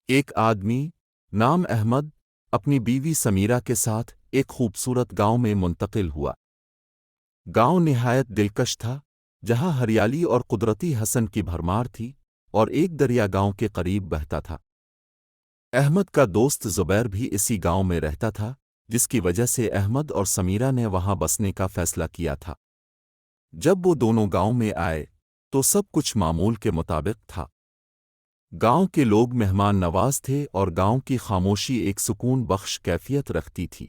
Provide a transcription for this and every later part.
एक आदमी नाम अहमद अपनी बीवी समीरा के साथ एक खूबसूरत गांव में मुंतकिल हुआ। गांव निहायत दिलकश था, जहां हरियाली और कुदरती हसन की भरमार थी, और एक दरिया गांव के करीब बहता था। अहमद का दोस्त ज़ुबैर भी इसी गांव में रहता था, जिसकी वजह से अहमद और समीरा ने वहां बसने का फैसला किया था। जब वो दोनों गांव में आए तो सब कुछ मामूल के मुताबिक था। गांव के लोग मेहमान नवाज थे और गांव की खामोशी एक सुकून बख्श कैफियत रखती थी।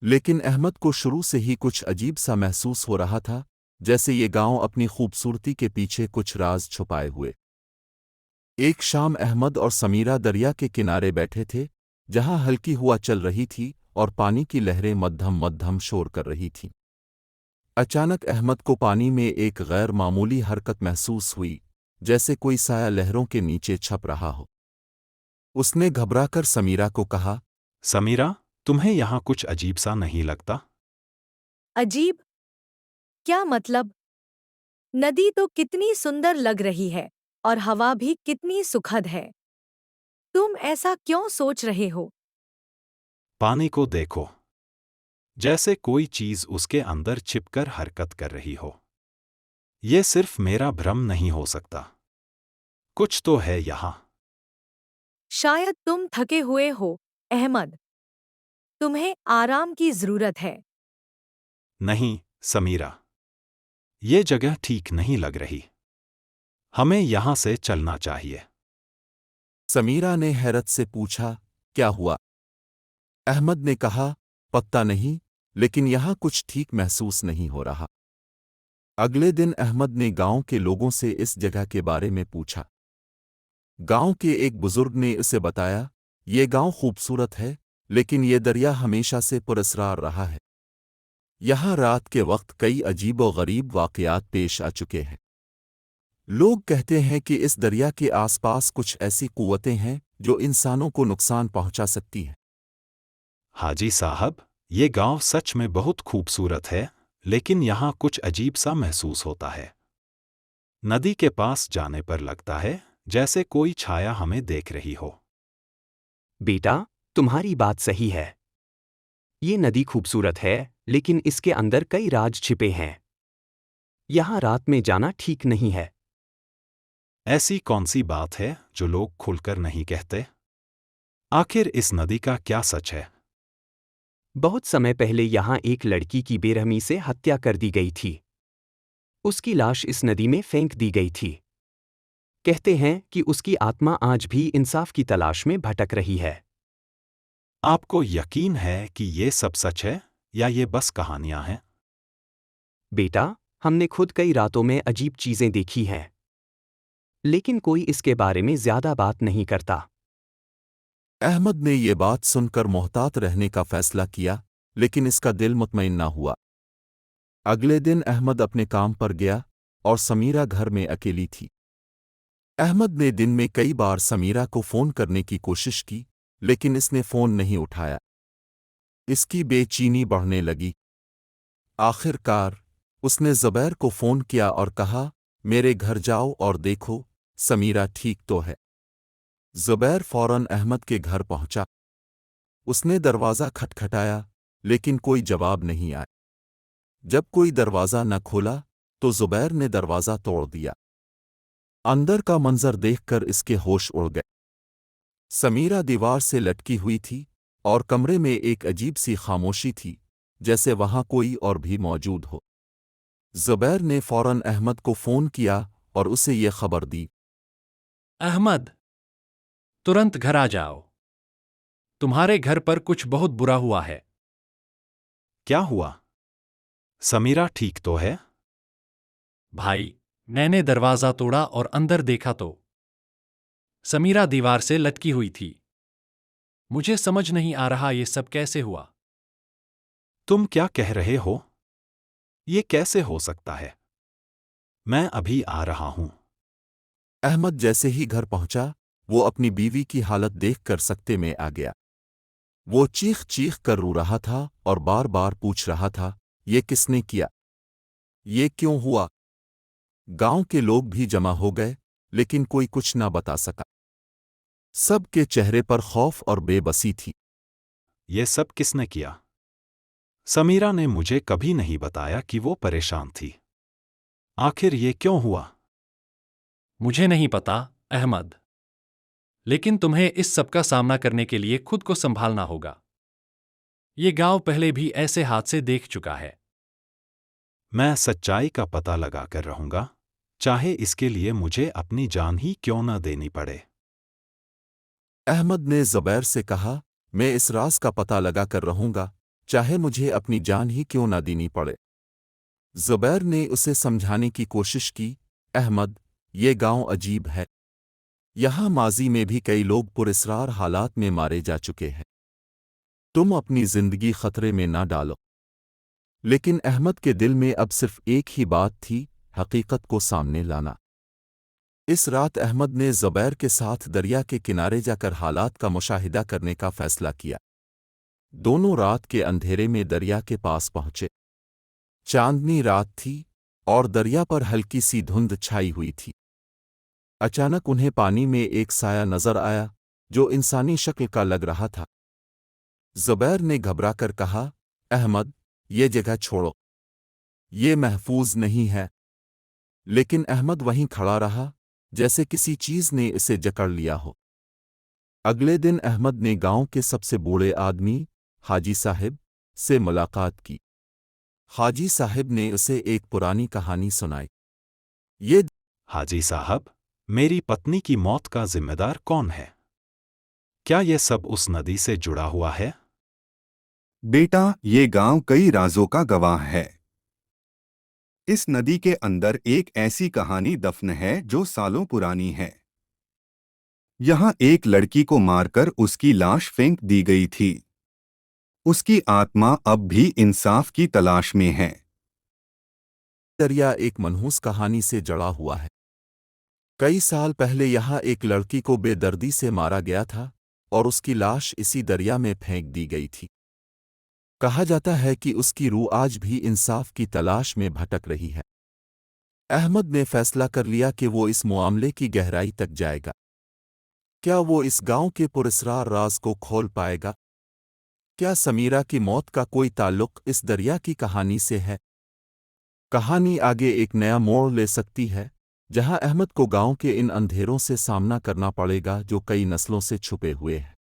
लेकिन अहमद को शुरू से ही कुछ अजीब सा महसूस हो रहा था, जैसे ये गांव अपनी खूबसूरती के पीछे कुछ राज छुपाए हुए। एक शाम अहमद और समीरा दरिया के किनारे बैठे थे, जहां हल्की हवा चल रही थी और पानी की लहरें मद्धम मद्धम शोर कर रही थीं। अचानक अहमद को पानी में एक गैर मामूली हरकत महसूस हुई, जैसे कोई साया लहरों के नीचे छप रहा हो। उसने घबराकर समीरा को कहा, समीरा, तुम्हें यहाँ कुछ अजीब सा नहीं लगता? अजीब? क्या मतलब? नदी तो कितनी सुंदर लग रही है और हवा भी कितनी सुखद है। तुम ऐसा क्यों सोच रहे हो? पानी को देखो, जैसे कोई चीज उसके अंदर छिपकर हरकत कर रही हो। ये सिर्फ मेरा भ्रम नहीं हो सकता। कुछ तो है यहाँ। शायद तुम थके हुए हो, अहमद। तुम्हें आराम की जरूरत है। नहीं, समीरा, ये जगह ठीक नहीं लग रही। हमें यहाँ से चलना चाहिए। समीरा ने हैरत से पूछा, क्या हुआ? अहमद ने कहा, पता नहीं, लेकिन यहाँ कुछ ठीक महसूस नहीं हो रहा। अगले दिन अहमद ने गांव के लोगों से इस जगह के बारे में पूछा। गांव के एक बुजुर्ग ने उसे बताया, ये गांव खूबसूरत है, लेकिन ये दरिया हमेशा से पुरस्रार रहा है। यहाँ रात के वक्त कई अजीब व गरीब वाक़यात पेश आ चुके हैं। लोग कहते हैं कि इस दरिया के आसपास कुछ ऐसी कुव्वतें हैं जो इंसानों को नुकसान पहुंचा सकती हैं। हाजी साहब, ये गांव सच में बहुत खूबसूरत है, लेकिन यहाँ कुछ अजीब सा महसूस होता है। नदी के पास जाने पर लगता है जैसे कोई छाया हमें देख रही हो। बेटा, तुम्हारी बात सही है। ये नदी खूबसूरत है, लेकिन इसके अंदर कई राज छिपे हैं। यहाँ रात में जाना ठीक नहीं है। ऐसी कौन सी बात है जो लोग खुलकर नहीं कहते? आखिर इस नदी का क्या सच है? बहुत समय पहले यहाँ एक लड़की की बेरहमी से हत्या कर दी गई थी। उसकी लाश इस नदी में फेंक दी गई थी। कहते हैं कि उसकी आत्मा आज भी इंसाफ की तलाश में भटक रही है। आपको यकीन है कि ये सब सच है या ये बस कहानियां हैं? बेटा, हमने खुद कई रातों में अजीब चीजें देखी हैं, लेकिन कोई इसके बारे में ज्यादा बात नहीं करता। अहमद ने ये बात सुनकर मोहतात रहने का फैसला किया, लेकिन इसका दिल मुतमईन ना हुआ। अगले दिन अहमद अपने काम पर गया और समीरा घर में अकेली थी। अहमद ने दिन में कई बार समीरा को फ़ोन करने की कोशिश की, लेकिन इसने फ़ोन नहीं उठाया। इसकी बेचैनी बढ़ने लगी। आखिरकार उसने ज़ुबैर को फ़ोन किया और कहा, मेरे घर जाओ और देखो, समीरा ठीक तो है। ज़ुबैर फ़ौरन अहमद के घर पहुंचा। उसने दरवाज़ा खटखटाया, लेकिन कोई जवाब नहीं आया। जब कोई दरवाज़ा न खोला तो ज़ुबैर ने दरवाज़ा तोड़ दिया। अंदर का मंजर देखकर इसके होश उड़ गए। समीरा दीवार से लटकी हुई थी और कमरे में एक अजीब सी खामोशी थी, जैसे वहां कोई और भी मौजूद हो। ज़ुबैर ने फ़ौरन अहमद को फ़ोन किया और उसे ये खबर दी। अहमद, तुरंत घर आ जाओ। तुम्हारे घर पर कुछ बहुत बुरा हुआ है। क्या हुआ? समीरा ठीक तो है? भाई, मैंने दरवाजा तोड़ा और अंदर देखा तो समीरा दीवार से लटकी हुई थी। मुझे समझ नहीं आ रहा ये सब कैसे हुआ। तुम क्या कह रहे हो? ये कैसे हो सकता है? मैं अभी आ रहा हूं। अहमद जैसे ही घर पहुंचा, वो अपनी बीवी की हालत देखकर सकते में आ गया। वो चीख चीख कर रो रहा था और बार बार पूछ रहा था, ये किसने किया? ये क्यों हुआ? गांव के लोग भी जमा हो गए, लेकिन कोई कुछ ना बता सका। सब के चेहरे पर खौफ और बेबसी थी। ये सब किसने किया? समीरा ने मुझे कभी नहीं बताया कि वो परेशान थी। आखिर ये क्यों हुआ? मुझे नहीं पता, अहमद। लेकिन तुम्हें इस सब का सामना करने के लिए खुद को संभालना होगा। ये गांव पहले भी ऐसे हादसे देख चुका है। मैं सच्चाई का पता लगा कर रहूंगा, चाहे इसके लिए मुझे अपनी जान ही क्यों न देनी पड़े। अहमद ने ज़ुबैर से कहा, मैं इस राज का पता लगा कर रहूंगा, चाहे मुझे अपनी जान ही क्यों न देनी पड़े। ज़ुबैर ने उसे समझाने की कोशिश की, अहमद, ये गांव अजीब है। यहाँ माजी में भी कई लोग पुरस्रार हालात में मारे जा चुके हैं। तुम अपनी जिंदगी खतरे में ना डालो। लेकिन अहमद के दिल में अब सिर्फ एक ही बात थी, हकीकत को सामने लाना। इस रात अहमद ने ज़ुबैर के साथ दरिया के किनारे जाकर हालात का मुशाहिदा करने का फैसला किया। दोनों रात के अंधेरे में दरिया के पास पहुंचे। चांदनी रात थी और दरिया पर हल्की सी धुंध छाई हुई थी। अचानक उन्हें पानी में एक साया नजर आया, जो इंसानी शक्ल का लग रहा था। ज़ुबैर ने घबराकर कहा, अहमद, ये जगह छोड़ो, ये महफूज नहीं है। लेकिन अहमद वहीं खड़ा रहा, जैसे किसी चीज ने इसे जकड़ लिया हो। अगले दिन अहमद ने गांव के सबसे बूढ़े आदमी, हाजी साहिब, से मुलाकात की। हाजी साहिब ने उसे एक पुरानी कहानी सुनाई। ये हाजी साहब, मेरी पत्नी की मौत का जिम्मेदार कौन है? क्या यह सब उस नदी से जुड़ा हुआ है? बेटा, ये गांव कई राजों का गवाह है। इस नदी के अंदर एक ऐसी कहानी दफन है जो सालों पुरानी है। यहाँ एक लड़की को मारकर उसकी लाश फेंक दी गई थी। उसकी आत्मा अब भी इंसाफ की तलाश में है। दरिया एक मनहूस कहानी से जड़ा हुआ है। कई साल पहले यहाँ एक लड़की को बेदर्दी से मारा गया था और उसकी लाश इसी दरिया में फेंक दी गई थी। कहा जाता है कि उसकी रूह आज भी इंसाफ की तलाश में भटक रही है। अहमद ने फैसला कर लिया कि वो इस मामले की गहराई तक जाएगा। क्या वो इस गांव के पुरस्रार राज को खोल पाएगा? क्या समीरा की मौत का कोई ताल्लुक इस दरिया की कहानी से है? कहानी आगे एक नया मोड़ ले सकती है, जहां अहमद को गांव के इन अंधेरों से सामना करना पड़ेगा जो कई नस्लों से छुपे हुए हैं।